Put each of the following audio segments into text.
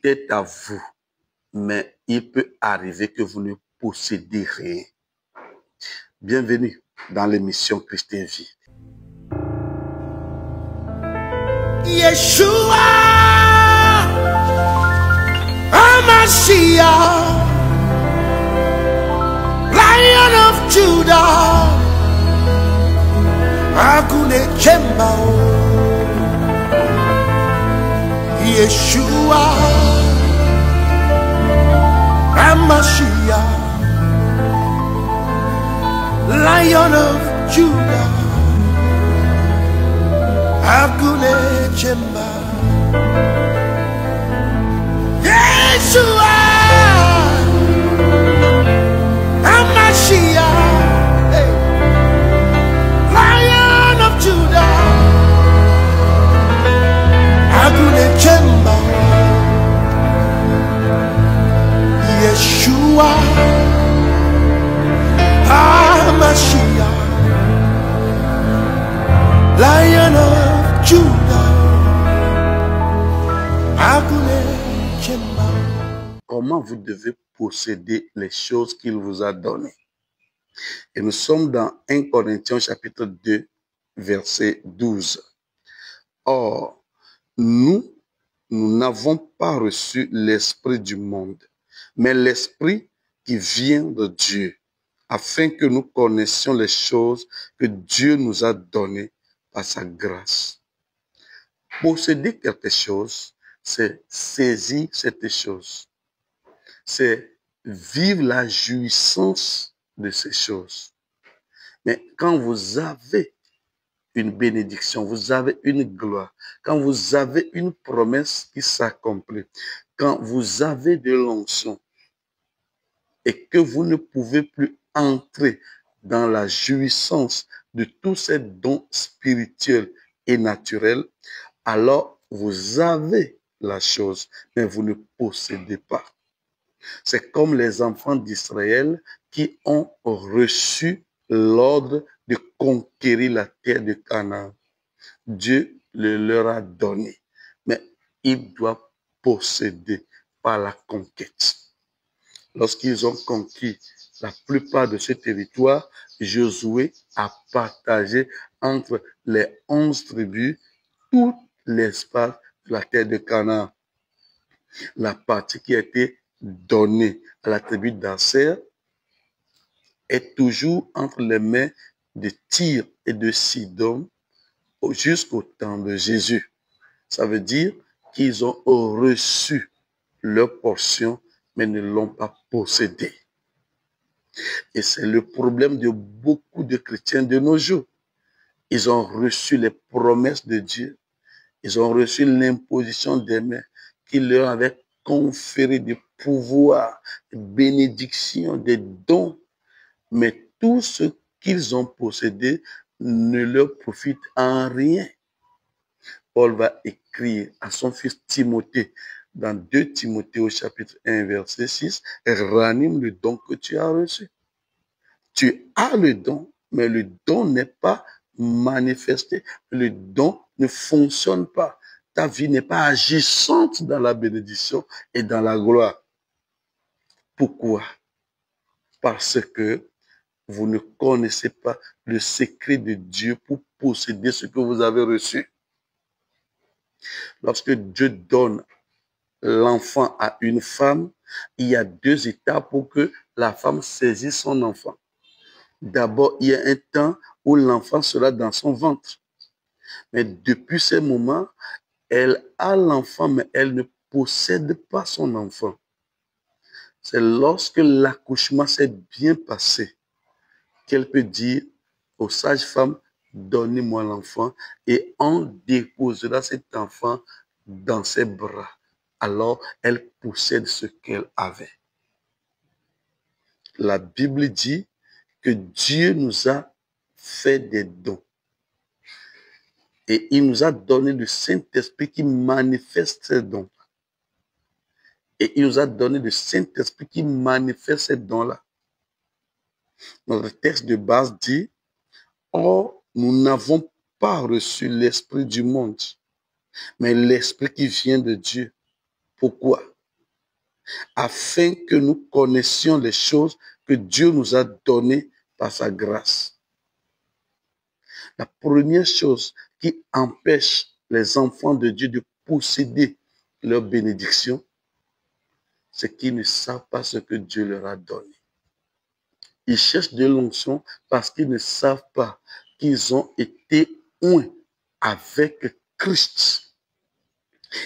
est à vous, mais il peut arriver que vous ne possédez rien. Bienvenue dans l'émission Christ Vie. Yeshua, Hamashiach, Lion of Judah, Akune Chembao, Yeshua, Hamashiach, Lion of Judah, Akune Chemba, Yeshua, Hamashiach, hey. Lion of Judah, Akune Chemba, Yeshua, Hamashiach, Lion of Judah, Akune Chemba. Comment vous devez posséder les choses qu'il vous a données? Et nous sommes dans 1 Corinthiens chapitre 2, verset 12. Or, nous n'avons pas reçu l'esprit du monde, mais l'esprit qui vient de Dieu, afin que nous connaissions les choses que Dieu nous a données par sa grâce. Posséder quelque chose, c'est saisir cette chose. C'est vivre la jouissance de ces choses. Mais quand vous avez une bénédiction, vous avez une gloire, quand vous avez une promesse qui s'accomplit, quand vous avez de l'onction et que vous ne pouvez plus entrer dans la jouissance de tous ces dons spirituels et naturels, alors vous avez la chose, mais vous ne possédez pas. C'est comme les enfants d'Israël qui ont reçu l'ordre de conquérir la terre de Canaan. Dieu le leur a donné, mais ils doivent posséder par la conquête. Lorsqu'ils ont conquis la plupart de ce territoire, Josué a partagé entre les 11 tribus tout l'espace de la terre de Canaan. La partie qui a été donnée à la tribu d'Aser est toujours entre les mains de Tyr et de Sidon jusqu'au temps de Jésus. Ça veut dire qu'ils ont reçu leur portion, mais ne l'ont pas possédée. Et c'est le problème de beaucoup de chrétiens de nos jours. Ils ont reçu les promesses de Dieu. Ils ont reçu l'imposition des mains qui leur avait conféré des pouvoirs, des bénédictions, des dons. Mais tout ce qu'ils ont possédé ne leur profite en rien. Paul va écrire à son fils Timothée dans 2 Timothée au chapitre 1 verset 6, ranime le don que tu as reçu. Tu as le don, mais le don n'est pas manifesté. Le don ne fonctionne pas. Ta vie n'est pas agissante dans la bénédiction et dans la gloire. Pourquoi? Parce que vous ne connaissez pas le secret de Dieu pour posséder ce que vous avez reçu. Lorsque Dieu donne l'enfant à une femme, il y a 2 étapes pour que la femme saisisse son enfant. D'abord, il y a un temps où l'enfant sera dans son ventre. Mais depuis ce moment, elle a l'enfant, mais elle ne possède pas son enfant. C'est lorsque l'accouchement s'est bien passé qu'elle peut dire aux sages-femmes, donnez-moi l'enfant, et on déposera cet enfant dans ses bras. Alors, elle possède ce qu'elle avait. La Bible dit que Dieu nous a fait des dons. Et il nous a donné le Saint-Esprit qui manifeste ces dons. Et il nous a donné le Saint-Esprit qui manifeste ces dons-là. Notre texte de base dit, or, nous n'avons pas reçu l'esprit du monde, mais l'esprit qui vient de Dieu. Pourquoi? afin que nous connaissions les choses que Dieu nous a données par sa grâce. La première chose qui empêche les enfants de Dieu de posséder leur bénédiction, c'est qu'ils ne savent pas ce que Dieu leur a donné. Ils cherchent de l'onction parce qu'ils ne savent pas qu'ils ont été un avec Christ.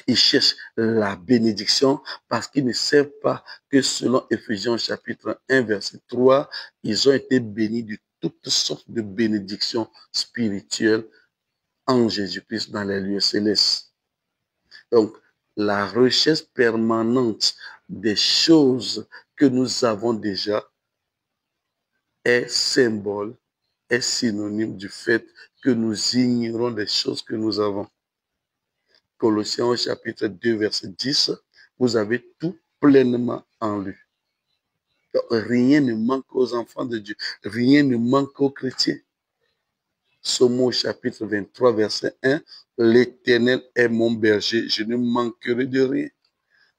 Ils cherchent la bénédiction parce qu'ils ne savent pas que selon Éphésiens chapitre 1 verset 3, ils ont été bénis de toutes sortes de bénédictions spirituelles en Jésus-Christ dans les lieux célestes. Donc, la recherche permanente des choses que nous avons déjà est symbole, est synonyme du fait que nous ignorons les choses que nous avons. Colossiens chapitre 2 verset 10, vous avez tout pleinement en lui. Donc, rien ne manque aux enfants de Dieu, rien ne manque aux chrétiens. Psaume chapitre 23 verset 1, l'Éternel est mon berger, je ne manquerai de rien.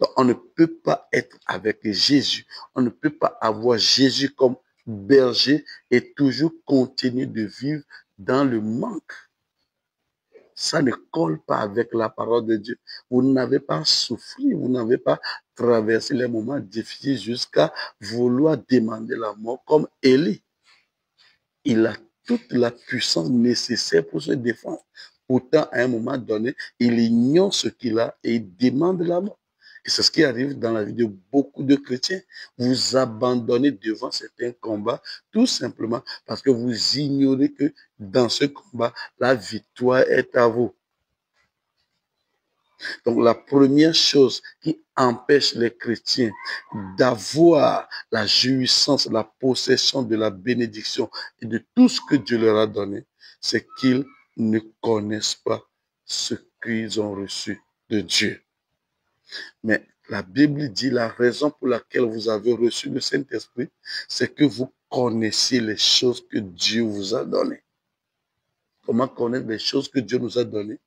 Donc, on ne peut pas être avec Jésus, on ne peut pas avoir Jésus comme berger et toujours continuer de vivre dans le manque. Ça ne colle pas avec la parole de Dieu. Vous n'avez pas souffert, vous n'avez pas traversé les moments difficiles jusqu'à vouloir demander la mort comme Élie. Il a toute la puissance nécessaire pour se défendre. Pourtant, à un moment donné, il ignore ce qu'il a et il demande la mort. Et c'est ce qui arrive dans la vie de beaucoup de chrétiens. Vous abandonnez devant certains combats tout simplement parce que vous ignorez que dans ce combat, la victoire est à vous. Donc la première chose qui empêche les chrétiens d'avoir la jouissance, la possession de la bénédiction et de tout ce que Dieu leur a donné, c'est qu'ils ne connaissent pas ce qu'ils ont reçu de Dieu. Mais la Bible dit la raison pour laquelle vous avez reçu le Saint-Esprit, c'est que vous connaissez les choses que Dieu vous a données. Comment connaître les choses que Dieu nous a données?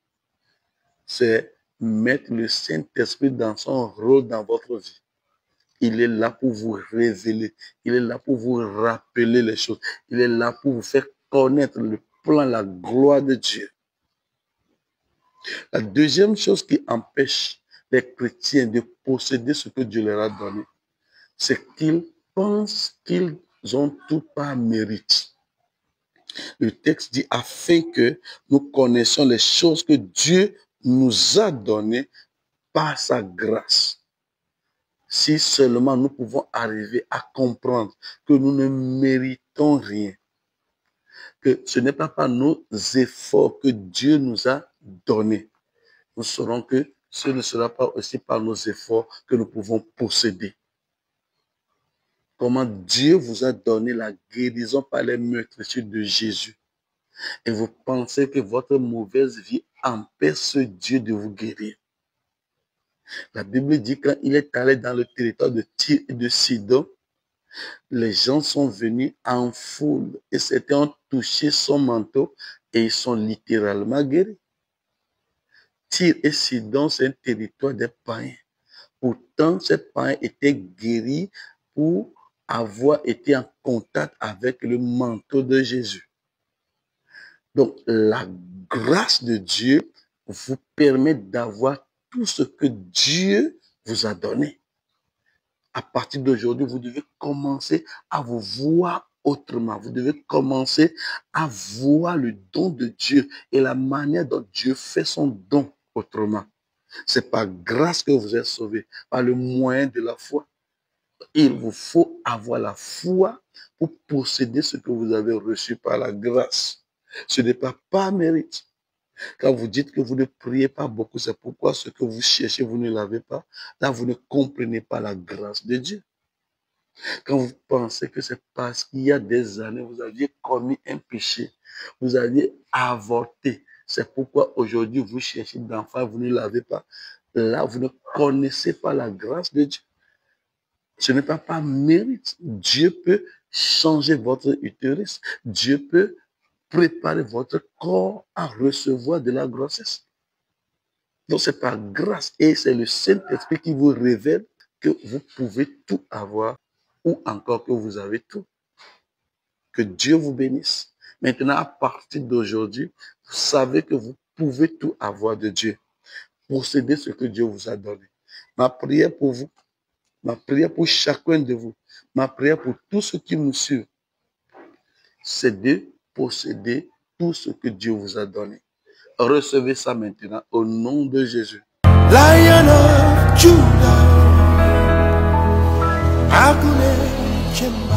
C'est mettre le Saint-Esprit dans son rôle dans votre vie. Il est là pour vous révéler. Il est là pour vous rappeler les choses. Il est là pour vous faire connaître le plan, la gloire de Dieu. La deuxième chose qui empêche les chrétiens de posséder ce que Dieu leur a donné, c'est qu'ils pensent qu'ils ont tout par mérite. Le texte dit afin que nous connaissions les choses que Dieu nous a données par sa grâce. Si seulement nous pouvons arriver à comprendre que nous ne méritons rien, que ce n'est pas par nos efforts que Dieu nous a donnés, nous saurons que ce ne sera pas aussi par nos efforts que nous pouvons posséder. Comment Dieu vous a donné la guérison par les meurtrissures de Jésus. Et vous pensez que votre mauvaise vie empêche ce Dieu de vous guérir. La Bible dit quand il est allé dans le territoire de Tyr et de Sidon, les gens sont venus en foule et certains ont touché son manteau et ils sont littéralement guéris. Tyr et Sidon, c'est un territoire des païens. Pourtant, ces païens étaient guéris pour avoir été en contact avec le manteau de Jésus. Donc, la grâce de Dieu vous permet d'avoir tout ce que Dieu vous a donné. À partir d'aujourd'hui, vous devez commencer à vous voir autrement. Vous devez commencer à voir le don de Dieu et la manière dont Dieu fait son don autrement. C'est par grâce que vous êtes sauvés, par le moyen de la foi. Il vous faut avoir la foi pour posséder ce que vous avez reçu par la grâce. Ce n'est pas par mérite. Quand vous dites que vous ne priez pas beaucoup, c'est pourquoi ce que vous cherchez, vous ne l'avez pas. Là, vous ne comprenez pas la grâce de Dieu. Quand vous pensez que c'est parce qu'il y a des années, vous aviez commis un péché, vous aviez avorté. C'est pourquoi aujourd'hui, vous cherchez d'enfant, vous ne l'avez pas. Là, vous ne connaissez pas la grâce de Dieu. Ce n'est pas par mérite. Dieu peut changer votre utérus. Dieu peut préparer votre corps à recevoir de la grossesse. Donc c'est par grâce et c'est le Saint-Esprit qui vous révèle que vous pouvez tout avoir ou encore que vous avez tout. Que Dieu vous bénisse. Maintenant, à partir d'aujourd'hui, vous savez que vous pouvez tout avoir de Dieu. Posséder ce que Dieu vous a donné. Ma prière pour vous, ma prière pour chacun de vous, ma prière pour tous ceux qui nous suivent, c'est de posséder tout ce que Dieu vous a donné. Recevez ça maintenant au nom de Jésus. Lion of Judah, Agune Chemba.